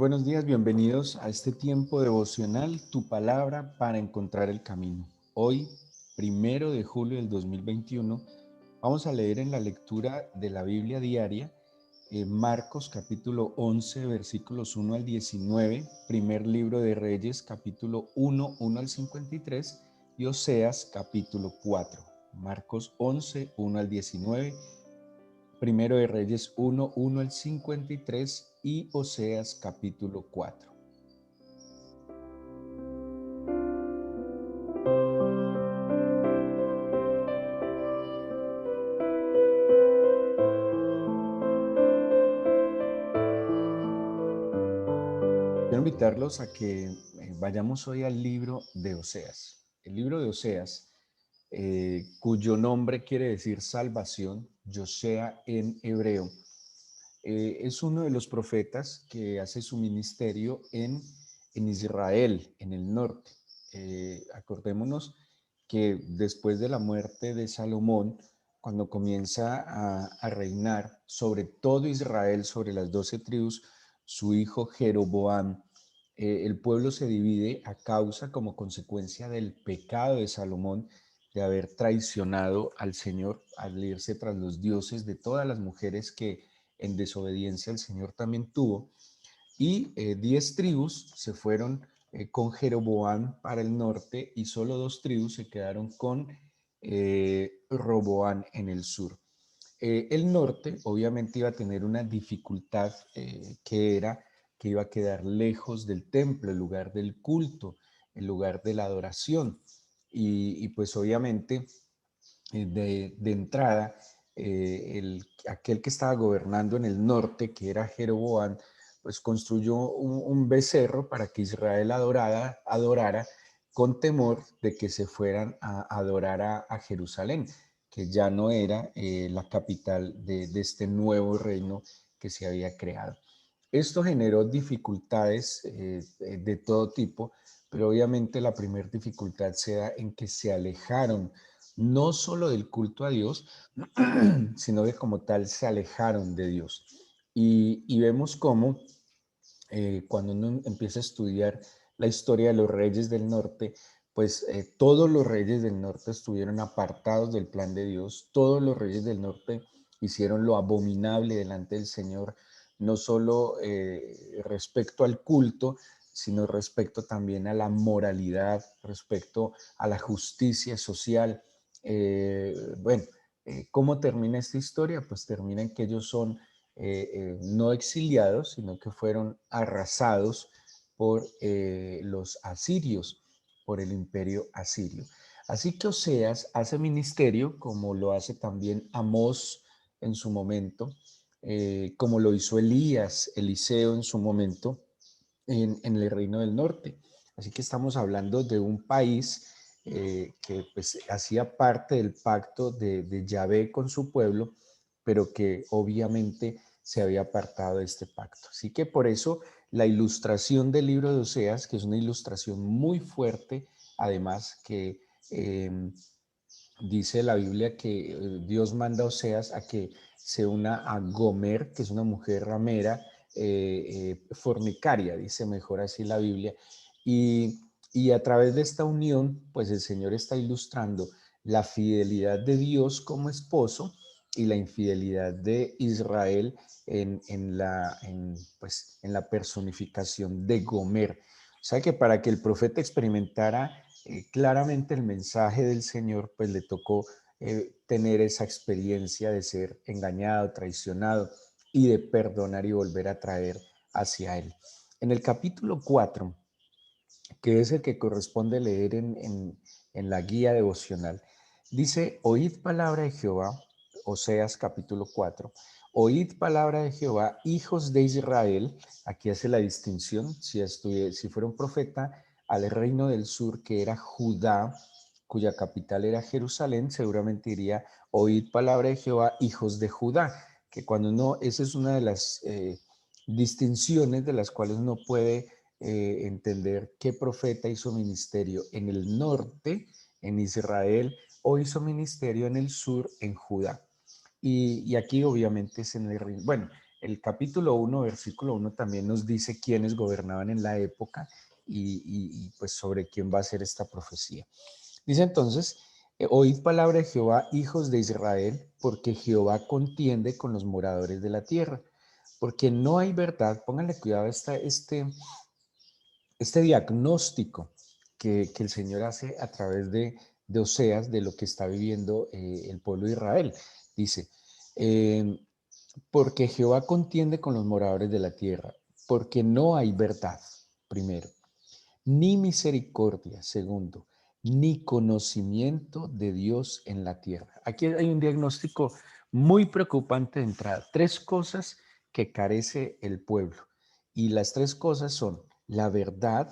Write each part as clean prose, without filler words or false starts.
buenos días, bienvenidos a este tiempo devocional, tu palabra para encontrar el camino. Hoy, 1 de julio del 2021, vamos a leer en la lectura de la Biblia diaria Marcos capítulo 11, versículos 1 al 19, primer libro de Reyes capítulo 1, 1 al 53 y Oseas capítulo 4. Marcos 11, 1 al 19, Primero de Reyes 1, 1 al 53 y Oseas capítulo 4. Quiero invitarlos a que vayamos hoy al libro de Oseas. El libro de Oseas, cuyo nombre quiere decir salvación, Yosea en hebreo, es uno de los profetas que hace su ministerio en Israel, en el norte. Acordémonos que después de la muerte de Salomón, cuando comienza a reinar sobre todo Israel, sobre las 12 tribus, su hijo Jeroboam, el pueblo se divide a causa, como consecuencia del pecado de Salomón, de haber traicionado al Señor, al irse tras los dioses de todas las mujeres que en desobediencia al Señor también tuvo, y 10 tribus se fueron con Jeroboam para el norte y solo 2 tribus se quedaron con Roboam en el sur. El norte obviamente iba a tener una dificultad que era que iba a quedar lejos del templo, el lugar del culto, el lugar de la adoración. Y pues obviamente de entrada, aquel que estaba gobernando en el norte, que era Jeroboam, pues construyó un becerro para que Israel adorara con temor de que se fueran a adorar a Jerusalén, que ya no era la capital de este nuevo reino que se había creado. Esto generó dificultades de todo tipo, pero obviamente la primera dificultad se da en que se alejaron no solo del culto a Dios, sino que como tal se alejaron de Dios. Y vemos cómo cuando uno empieza a estudiar la historia de los reyes del norte, pues todos los reyes del norte estuvieron apartados del plan de Dios, todos los reyes del norte hicieron lo abominable delante del Señor, no solo respecto al culto, sino respecto también a la moralidad, respecto a la justicia social. Bueno, ¿cómo termina esta historia? Pues termina en que ellos son no exiliados, sino que fueron arrasados por los asirios, por el imperio asirio. Así que Oseas hace ministerio, como lo hace también Amós en su momento, como lo hizo Elías, Eliseo en su momento, en el reino del norte. Así que estamos hablando de un país que pues hacía parte del pacto de Yahvé con su pueblo, pero que obviamente se había apartado de este pacto. Así que por eso la ilustración del libro de Oseas, que es una ilustración muy fuerte, además que dice la Biblia que Dios manda a Oseas a que se una a Gomer, que es una mujer ramera, fornicaria, dice mejor así la Biblia, y a través de esta unión, pues el Señor está ilustrando la fidelidad de Dios como esposo y la infidelidad de Israel pues, en la personificación de Gomer. O sea que para que el profeta experimentara claramente el mensaje del Señor, pues le tocó tener esa experiencia de ser engañado, traicionado y de perdonar y volver a traer hacia Él. En el capítulo 4, que es el que corresponde leer en la guía devocional, dice, oíd palabra de Jehová, Oseas capítulo 4, oíd palabra de Jehová, hijos de Israel, aquí hace la distinción, si fuera un profeta al reino del sur, que era Judá, cuya capital era Jerusalén, seguramente diría, oíd palabra de Jehová, hijos de Judá, que cuando uno, esa es una de las distinciones de las cuales uno puede entender qué profeta hizo ministerio en el norte, en Israel, o hizo ministerio en el sur, en Judá. Y aquí obviamente es en el reino. Bueno, el capítulo 1, versículo 1 también nos dice quiénes gobernaban en la época y pues sobre quién va a ser esta profecía. Dice entonces, oíd palabra de Jehová, hijos de Israel, porque Jehová contiende con los moradores de la tierra, porque no hay verdad, pónganle cuidado a este diagnóstico que el Señor hace a través de Oseas, de lo que está viviendo el pueblo de Israel. Dice, eh, porque Jehová contiende con los moradores de la tierra, porque no hay verdad, primero, ni misericordia, segundo, ni conocimiento de Dios en la tierra. Aquí hay un diagnóstico muy preocupante de entrada. Tres cosas que carece el pueblo. Y las tres cosas son la verdad,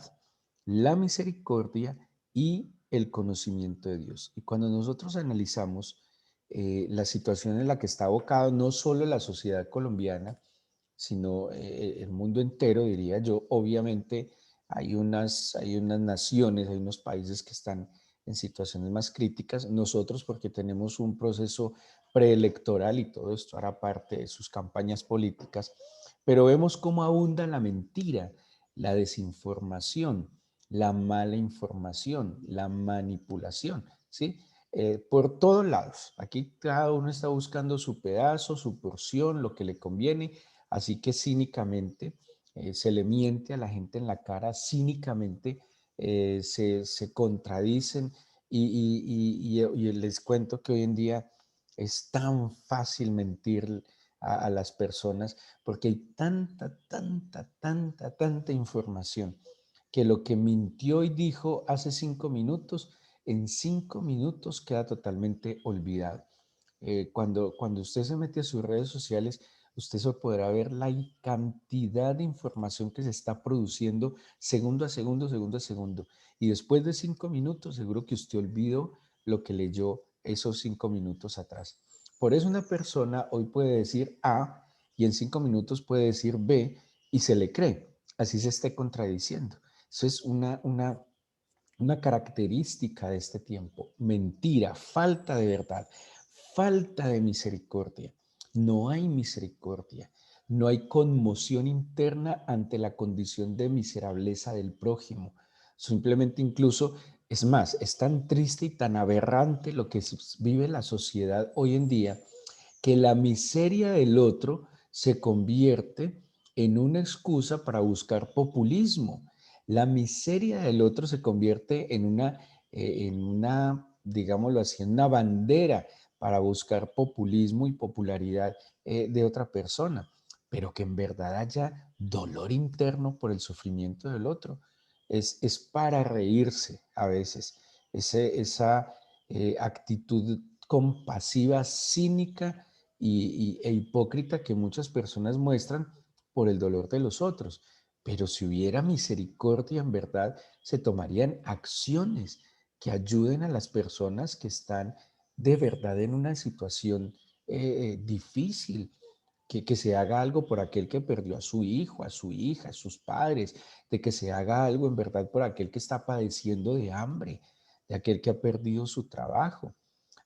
la misericordia y el conocimiento de Dios. Y cuando nosotros analizamos la situación en la que está abocado no solo la sociedad colombiana, sino el mundo entero, diría yo, obviamente hay unas naciones, hay unos países que están en situaciones más críticas. Nosotros, porque tenemos un proceso preelectoral y todo esto hará parte de sus campañas políticas, pero vemos cómo abunda la mentira, la desinformación, la mala información, la manipulación, ¿sí? Por todos lados. Aquí cada uno está buscando su pedazo, su porción, lo que le conviene, así que cínicamente se le miente a la gente en la cara, cínicamente se contradicen y les cuento que hoy en día es tan fácil mentir a las personas porque hay tanta información que lo que mintió y dijo hace 5 minutos, en 5 minutos queda totalmente olvidado. Cuando usted se mete a sus redes sociales, usted se podrá ver la cantidad de información que se está produciendo segundo a segundo, segundo a segundo. Y después de 5 minutos, seguro que usted olvidó lo que leyó esos 5 minutos atrás. Por eso una persona hoy puede decir A y en 5 minutos puede decir B y se le cree. Así se esté contradiciendo. Eso es una característica de este tiempo. Mentira, falta de verdad, falta de misericordia. No hay misericordia, no hay conmoción interna ante la condición de miserableza del prójimo. Simplemente incluso, es más, es tan triste y tan aberrante lo que vive la sociedad hoy en día, que la miseria del otro se convierte en una excusa para buscar populismo. La miseria del otro se convierte en una, digámoslo así, en una bandera para buscar populismo y popularidad de otra persona, pero que en verdad haya dolor interno por el sufrimiento del otro. Es para reírse a veces, esa actitud compasiva, cínica e hipócrita que muchas personas muestran por el dolor de los otros. Pero si hubiera misericordia en verdad, se tomarían acciones que ayuden a las personas que están de verdad en una situación difícil, que se haga algo por aquel que perdió a su hijo, a su hija, a sus padres, de que se haga algo en verdad por aquel que está padeciendo de hambre, de aquel que ha perdido su trabajo.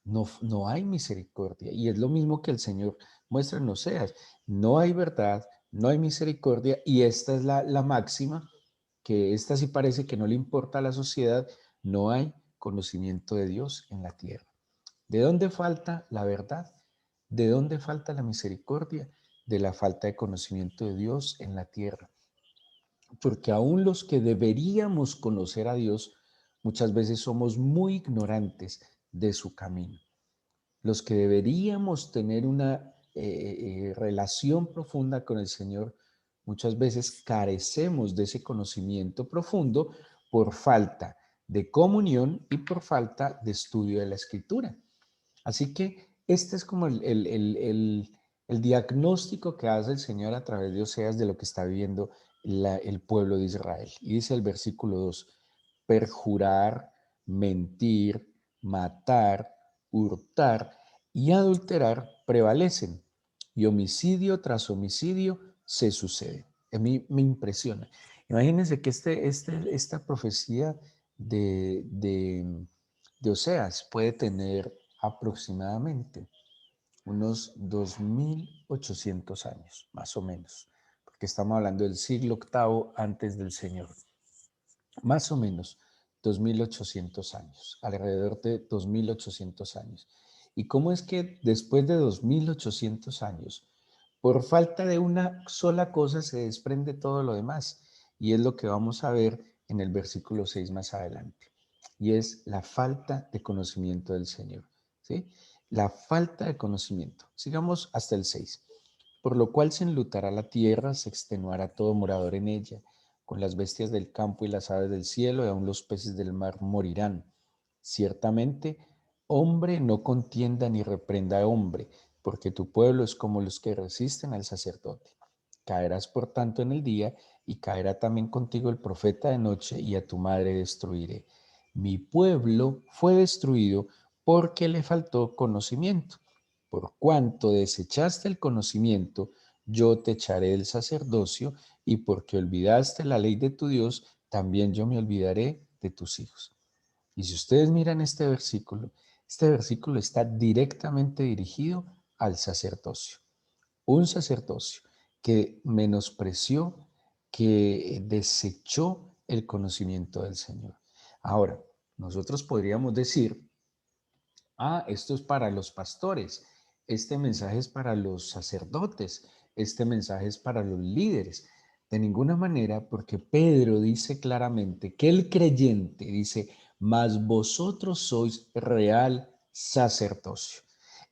No, no hay misericordia. Y es lo mismo que el Señor muestra en Oseas. No hay verdad, no hay misericordia. Y esta es la máxima, que esta sí parece que no le importa a la sociedad. No hay conocimiento de Dios en la tierra. ¿De dónde falta la verdad? ¿De dónde falta la misericordia? De la falta de conocimiento de Dios en la tierra. Porque aún los que deberíamos conocer a Dios, muchas veces somos muy ignorantes de su camino. Los que deberíamos tener una relación profunda con el Señor, muchas veces carecemos de ese conocimiento profundo por falta de comunión y por falta de estudio de la Escritura. Así que este es como el diagnóstico que hace el Señor a través de Oseas de lo que está viviendo el pueblo de Israel. Y dice el versículo 2: perjurar, mentir, matar, hurtar y adulterar prevalecen, y homicidio tras homicidio se sucede. A mí me impresiona. Imagínense que esta profecía de Oseas puede tener aproximadamente unos 2800 años, más o menos, porque estamos hablando del siglo octavo antes del Señor, más o menos 2800 años, alrededor de 2800 años. ¿Y cómo es que después de 2800 años, por falta de una sola cosa se desprende todo lo demás? Y es lo que vamos a ver en el versículo 6 más adelante. Y es la falta de conocimiento del Señor. ¿Sí? La falta de conocimiento. Sigamos hasta el 6. Por lo cual se enlutará la tierra, se extenuará todo morador en ella, con las bestias del campo y las aves del cielo, y aun los peces del mar morirán. Ciertamente, hombre no contienda ni reprenda a hombre, porque tu pueblo es como los que resisten al sacerdote. Caerás por tanto en el día, y caerá también contigo el profeta de noche, y a tu madre destruiré. Mi pueblo fue destruido porque le faltó conocimiento. Por cuanto desechaste el conocimiento, yo te echaré del sacerdocio, y porque olvidaste la ley de tu Dios, también yo me olvidaré de tus hijos. Y si ustedes miran este versículo está directamente dirigido al sacerdocio. Un sacerdocio que menospreció, que desechó el conocimiento del Señor. Ahora, nosotros podríamos decir, esto es para los pastores, este mensaje es para los sacerdotes, este mensaje es para los líderes. De ninguna manera, porque Pedro dice claramente que el creyente dice, mas vosotros sois real sacerdocio.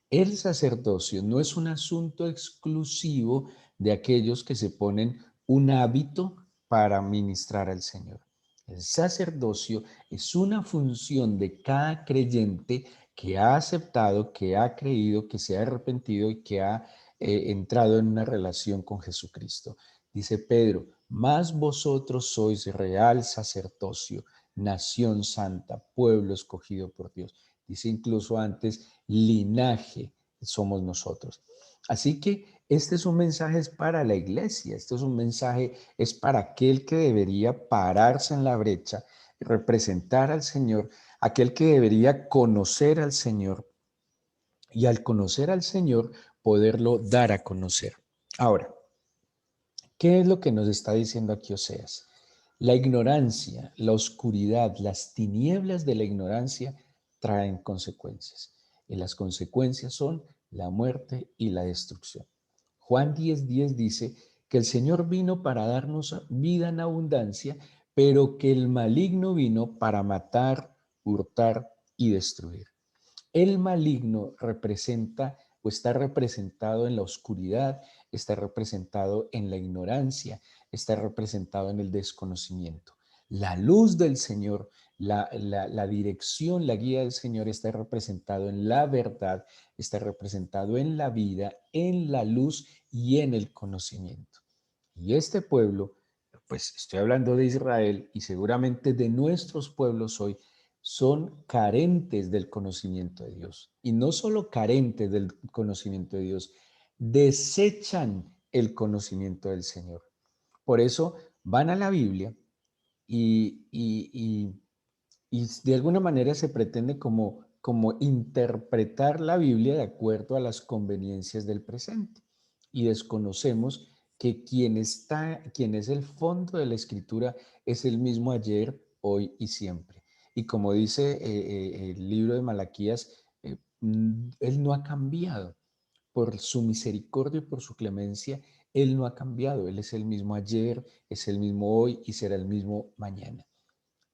El sacerdocio no es un asunto exclusivo de aquellos que se ponen un hábito para ministrar al Señor. El sacerdocio es una función de cada creyente que ha aceptado, que ha creído, que se ha arrepentido y que ha entrado en una relación con Jesucristo. Dice Pedro, mas vosotros sois real sacerdocio, nación santa, pueblo escogido por Dios. Dice incluso antes, linaje somos nosotros. Así que este es un mensaje es para la iglesia, este es un mensaje es para aquel que debería pararse en la brecha, representar al Señor, aquel que debería conocer al Señor y al conocer al Señor poderlo dar a conocer. Ahora, ¿qué es lo que nos está diciendo aquí Oseas? La ignorancia, la oscuridad, las tinieblas de la ignorancia traen consecuencias. Y las consecuencias son la muerte y la destrucción. Juan 10:10 dice que el Señor vino para darnos vida en abundancia, pero que el maligno vino para matar, hurtar y destruir. El maligno representa o está representado en la oscuridad, está representado en la ignorancia, está representado en el desconocimiento. La luz del Señor, la dirección, la guía del Señor está representado en la verdad, está representado en la vida, en la luz y en el conocimiento. Y este pueblo, pues estoy hablando de Israel y seguramente de nuestros pueblos hoy, son carentes del conocimiento de Dios. Y no solo carentes del conocimiento de Dios, desechan el conocimiento del Señor. Por eso van a la Biblia y de alguna manera se pretende como interpretar la Biblia de acuerdo a las conveniencias del presente. Y desconocemos que quien es el fondo de la escritura es el mismo ayer, hoy y siempre. Y como dice el libro de Malaquías, Él no ha cambiado. Por su misericordia y por su clemencia, Él no ha cambiado. Él es el mismo ayer, es el mismo hoy y será el mismo mañana.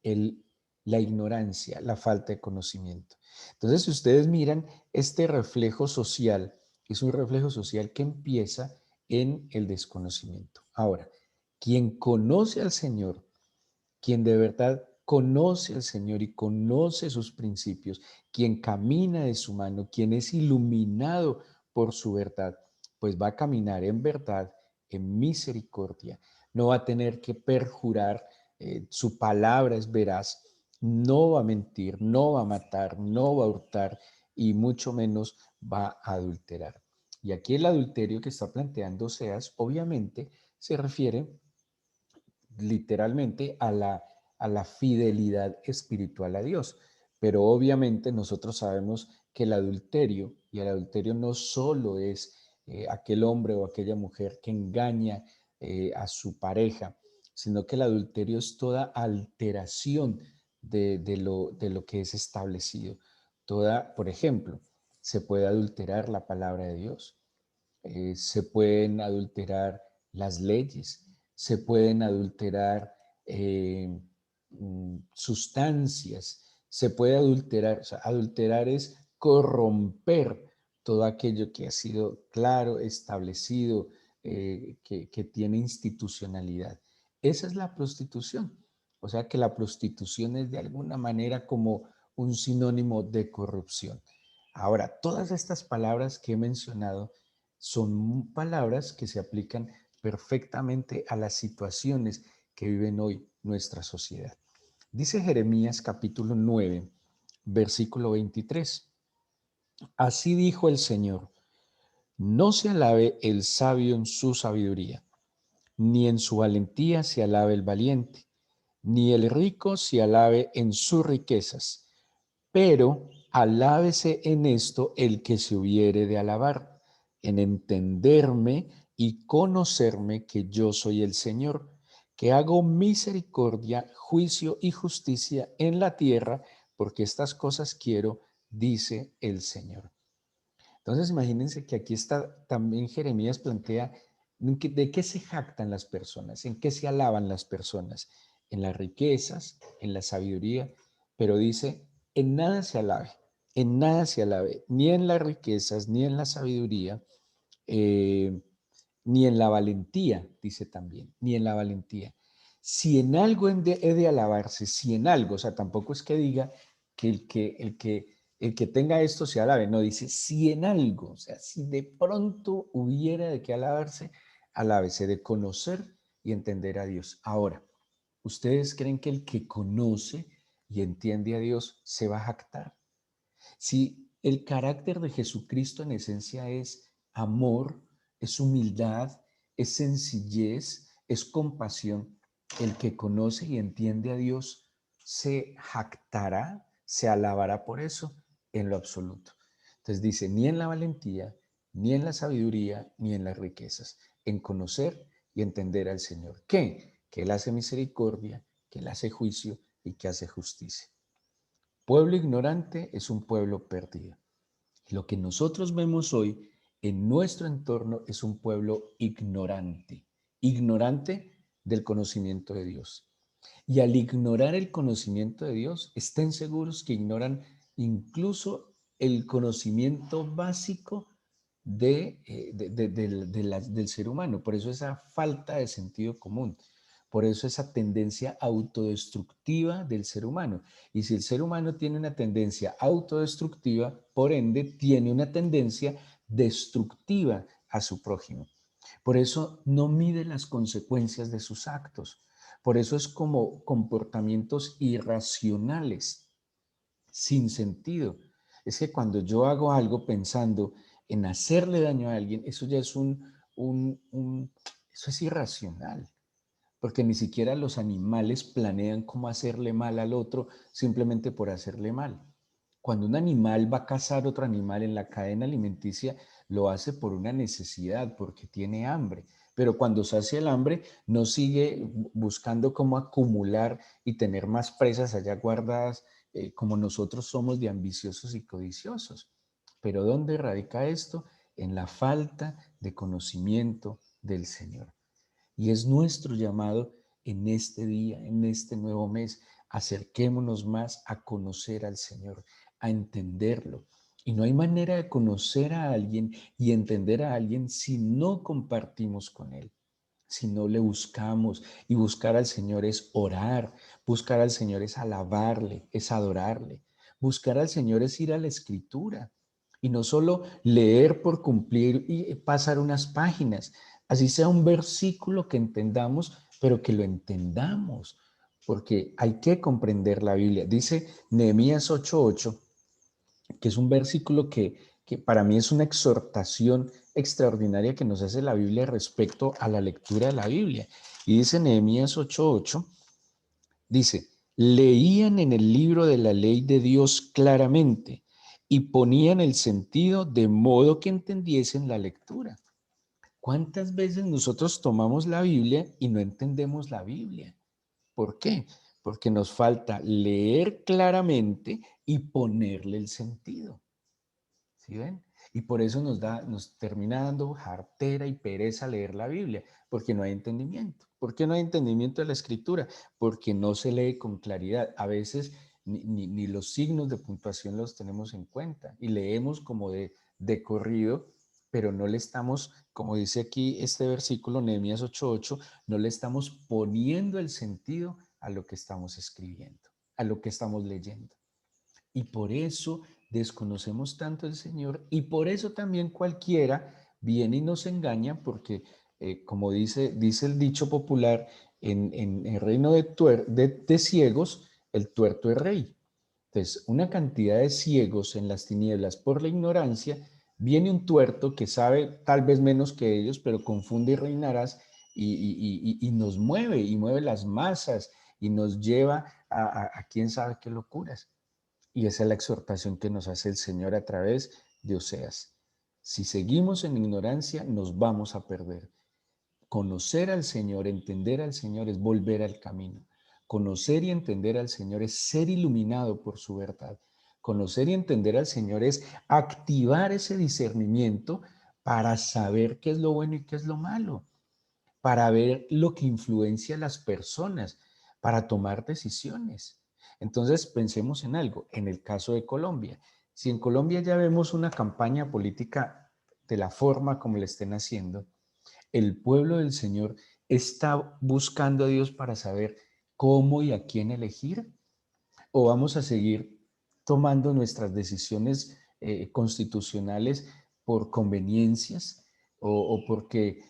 El, la ignorancia, la falta de conocimiento. Entonces, si ustedes miran, este reflejo social es un reflejo social que empieza en el desconocimiento. Ahora, quien conoce al Señor, quien de verdad conoce al Señor y conoce sus principios, quien camina de su mano, quien es iluminado por su verdad, pues va a caminar en verdad, en misericordia, no va a tener que perjurar, su palabra es veraz, no va a mentir, no va a matar, no va a hurtar y mucho menos va a adulterar. Y aquí el adulterio que está planteando Oseas obviamente se refiere literalmente a la fidelidad espiritual a Dios. Pero obviamente nosotros sabemos que el adulterio Y el adulterio no solo es aquel hombre o aquella mujer que engaña a su pareja, sino que el adulterio es toda alteración de lo que es establecido. Toda, por ejemplo, se puede adulterar la palabra de Dios, se pueden adulterar las leyes, se pueden adulterar eh, sustancias, se puede adulterar, o sea, adulterar es corromper todo aquello que ha sido claro, establecido, que tiene institucionalidad. Esa es la prostitución. O sea que la prostitución es de alguna manera como un sinónimo de corrupción. Ahora, todas estas palabras que he mencionado son palabras que se aplican perfectamente a las situaciones que viven hoy nuestra sociedad. Dice Jeremías capítulo 9, versículo 23. Así dijo el Señor, no se alabe el sabio en su sabiduría, ni en su valentía se alabe el valiente, ni el rico se alabe en sus riquezas, pero alábese en esto el que se hubiere de alabar, en entenderme y conocerme que yo soy el Señor, que hago misericordia, juicio y justicia en la tierra, porque estas cosas quiero, dice el Señor. Entonces imagínense que aquí está también Jeremías plantea de qué se jactan las personas, en qué se alaban las personas, en las riquezas, en la sabiduría, pero dice, en nada se alabe, en nada se alabe, ni en las riquezas, ni en la sabiduría, eh, ni en la valentía, dice también, ni en la valentía. Si en algo he de alabarse, si en algo, o sea, tampoco es que diga que el que tenga esto se alabe, no, dice si en algo, o sea, si de pronto hubiera de qué alabarse, alábese de conocer y entender a Dios. Ahora, ¿ustedes creen que el que conoce y entiende a Dios se va a jactar? Si el carácter de Jesucristo en esencia es amor, es humildad, es sencillez, es compasión, el que conoce y entiende a Dios se jactará, se alabará por eso en lo absoluto. Entonces dice, ni en la valentía, ni en la sabiduría, ni en las riquezas, en conocer y entender al Señor. ¿Qué? Que Él hace misericordia, que Él hace juicio y que hace justicia. Pueblo ignorante es un pueblo perdido. Lo que nosotros vemos hoy en nuestro entorno es un pueblo ignorante, ignorante del conocimiento de Dios. Y al ignorar el conocimiento de Dios, estén seguros que ignoran incluso el conocimiento básico del ser humano. Por eso esa falta de sentido común. Por eso esa tendencia autodestructiva del ser humano. Y si el ser humano tiene una tendencia autodestructiva, por ende tiene una tendencia destructiva a su prójimo. Por eso no mide las consecuencias de sus actos. Por eso es como comportamientos irracionales, sin sentido. Es que cuando yo hago algo pensando en hacerle daño a alguien, eso ya es eso es irracional, porque ni siquiera los animales planean cómo hacerle mal al otro simplemente por hacerle mal. Cuando un animal va a cazar otro animal en la cadena alimenticia, lo hace por una necesidad, porque tiene hambre. Pero cuando sacia el hambre, no sigue buscando cómo acumular y tener más presas allá guardadas, como nosotros somos de ambiciosos y codiciosos. Pero ¿dónde radica esto? En la falta de conocimiento del Señor. Y es nuestro llamado en este día, en este nuevo mes, acerquémonos más a conocer al Señor, a entenderlo. Y no hay manera de conocer a alguien y entender a alguien si no compartimos con Él, si no le buscamos. Y buscar al Señor es orar, buscar al Señor es alabarle, es adorarle. Buscar al Señor es ir a la Escritura y no solo leer por cumplir y pasar unas páginas, así sea un versículo que entendamos, pero que lo entendamos, porque hay que comprender la Biblia. Dice Nehemías 8:8, que es un versículo que para mí es una exhortación extraordinaria que nos hace la Biblia respecto a la lectura de la Biblia. Y dice Nehemías 8:8, dice, leían en el libro de la ley de Dios claramente, y ponían el sentido de modo que entendiesen la lectura. ¿Cuántas veces nosotros tomamos la Biblia y no entendemos la Biblia? ¿Por qué? Porque nos falta leer claramente y ponerle el sentido. ¿Sí ven? Y por eso nos termina dando jartera y pereza leer la Biblia, porque no hay entendimiento. ¿Por qué no hay entendimiento de la Escritura? Porque no se lee con claridad. A veces ni los signos de puntuación los tenemos en cuenta y leemos como de corrido, pero no le estamos, como dice aquí este versículo, Nehemías 8:8, no le estamos poniendo el sentido a lo que estamos escribiendo, a lo que estamos leyendo. Y por eso desconocemos tanto al Señor y por eso también cualquiera viene y nos engaña porque, como dice el dicho popular, en el reino de ciegos, el tuerto es rey. Entonces, una cantidad de ciegos en las tinieblas por la ignorancia, viene un tuerto que sabe tal vez menos que ellos, pero confunde y reinarás y nos mueve, y mueve las masas y nos lleva a quién sabe qué locuras. Y esa es la exhortación que nos hace el Señor a través de Oseas. Si seguimos en ignorancia, nos vamos a perder. Conocer al Señor, entender al Señor es volver al camino. Conocer y entender al Señor es ser iluminado por su verdad. Conocer y entender al Señor es activar ese discernimiento para saber qué es lo bueno y qué es lo malo, para ver lo que influencia a las personas, para tomar decisiones. Entonces, pensemos en algo, en el caso de Colombia. Si en Colombia ya vemos una campaña política de la forma como le estén haciendo, el pueblo del Señor está buscando a Dios para saber cómo y a quién elegir, o vamos a seguir tomando nuestras decisiones constitucionales por conveniencias o porque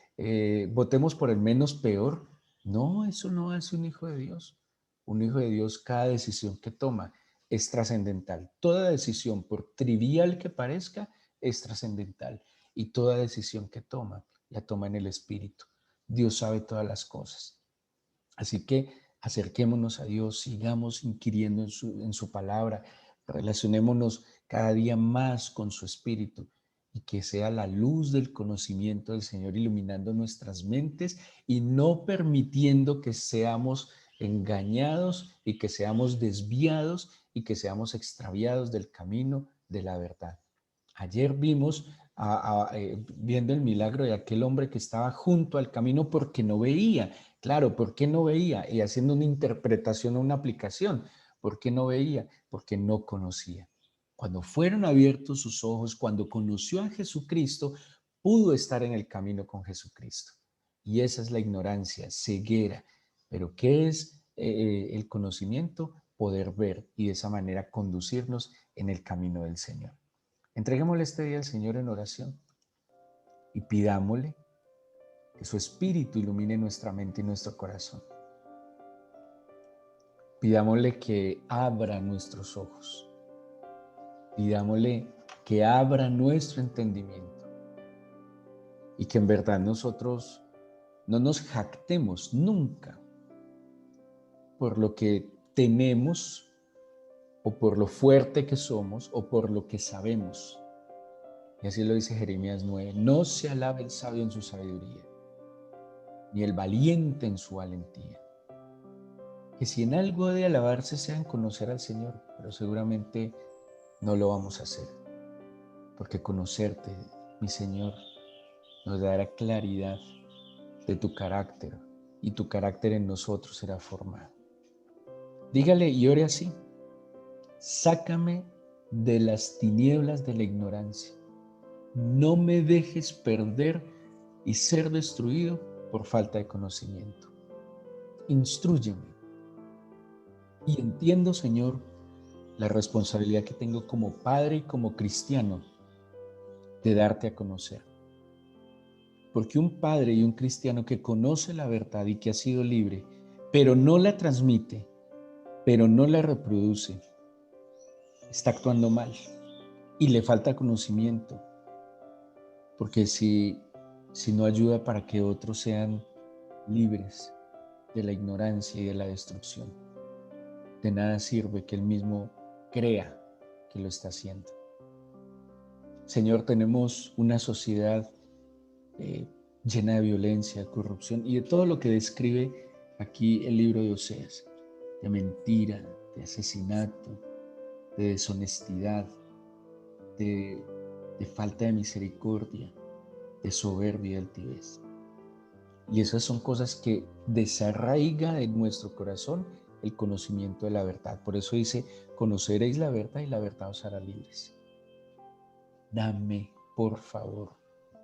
votemos por el menos peor. No, eso no hace un hijo de Dios. Un hijo de Dios, cada decisión que toma es trascendental. Toda decisión, por trivial que parezca, es trascendental. Y toda decisión que toma, la toma en el Espíritu. Dios sabe todas las cosas. Así que acerquémonos a Dios, sigamos inquiriendo en su palabra, relacionémonos cada día más con su Espíritu y que sea la luz del conocimiento del Señor iluminando nuestras mentes y no permitiendo que seamos engañados y que seamos desviados y que seamos extraviados del camino de la verdad. Ayer vimos, viendo el milagro de aquel hombre que estaba junto al camino porque no veía. Claro, ¿por qué no veía? Y haciendo una interpretación o una aplicación. ¿Por qué no veía? Porque no conocía. Cuando fueron abiertos sus ojos, cuando conoció a Jesucristo, pudo estar en el camino con Jesucristo. Y esa es la ignorancia, ceguera. Pero ¿qué es el conocimiento? Poder ver y de esa manera conducirnos en el camino del Señor. Entreguémosle este día al Señor en oración y pidámosle que su Espíritu ilumine nuestra mente y nuestro corazón. Pidámosle que abra nuestros ojos. Pidámosle que abra nuestro entendimiento y que en verdad nosotros no nos jactemos nunca por lo que tenemos o por lo fuerte que somos o por lo que sabemos. Y así lo dice Jeremías 9. No se alabe el sabio en su sabiduría, ni el valiente en su valentía. Que si en algo ha de alabarse sea en conocer al Señor, pero seguramente no lo vamos a hacer, porque conocerte, mi Señor, nos dará claridad de tu carácter y tu carácter en nosotros será formado. Dígale y ore así: sácame de las tinieblas de la ignorancia, no me dejes perder y ser destruido por falta de conocimiento. Instrúyeme y entiendo, Señor, la responsabilidad que tengo como padre y como cristiano de darte a conocer. Porque un padre y un cristiano que conoce la verdad y que ha sido libre, pero no la transmite, pero no la reproduce, está actuando mal y le falta conocimiento. Porque si no ayuda para que otros sean libres de la ignorancia y de la destrucción, de nada sirve que él mismo crea que lo está haciendo. Señor, tenemos una sociedad eh, llena de violencia, de corrupción y de todo lo que describe aquí el libro de Oseas, de mentira, de asesinato, de deshonestidad, de, de falta de misericordia, de soberbia y altivez. Y esas son cosas que desarraiga de nuestro corazón el conocimiento de la verdad. Por eso dice, conoceréis la verdad y la verdad os hará libres. Dame, por favor,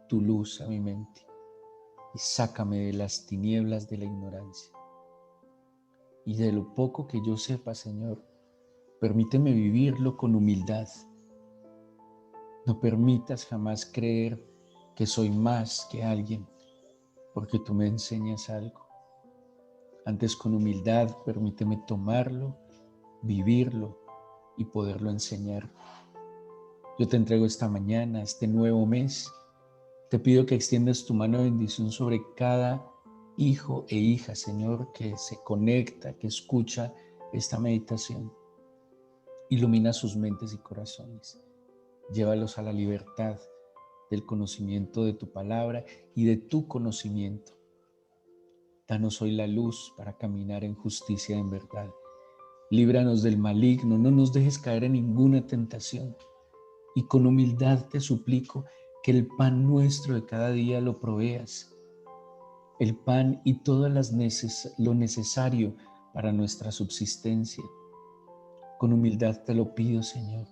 tu luz a mi mente y sácame de las tinieblas de la ignorancia. Y de lo poco que yo sepa, Señor, permíteme vivirlo con humildad. No permitas jamás creer que soy más que alguien porque tú me enseñas algo. Antes, con humildad, permíteme tomarlo, vivirlo y poderlo enseñar. Yo te entrego esta mañana, este nuevo mes. Te pido que extiendas tu mano de bendición sobre cada hijo e hija, Señor, que se conecta, que escucha esta meditación. Ilumina sus mentes y corazones. Llévalos a la libertad del conocimiento de tu palabra y de tu conocimiento. Danos hoy la luz para caminar en justicia y en verdad. Líbranos del maligno, no nos dejes caer en ninguna tentación. Y con humildad te suplico que el pan nuestro de cada día lo proveas. El pan y todo lo necesario para nuestra subsistencia. Con humildad te lo pido, Señor,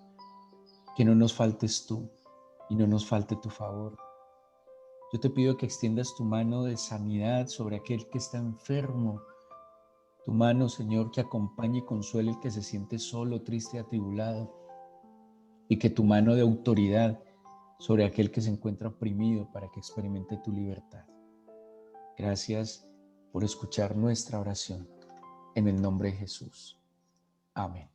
que no nos faltes tú y no nos falte tu favor. Yo te pido que extiendas tu mano de sanidad sobre aquel que está enfermo. Tu mano, Señor, que acompañe y consuele el que se siente solo, triste y atribulado. Y que tu mano de autoridad sobre aquel que se encuentra oprimido para que experimente tu libertad. Gracias por escuchar nuestra oración. En el nombre de Jesús. Amén.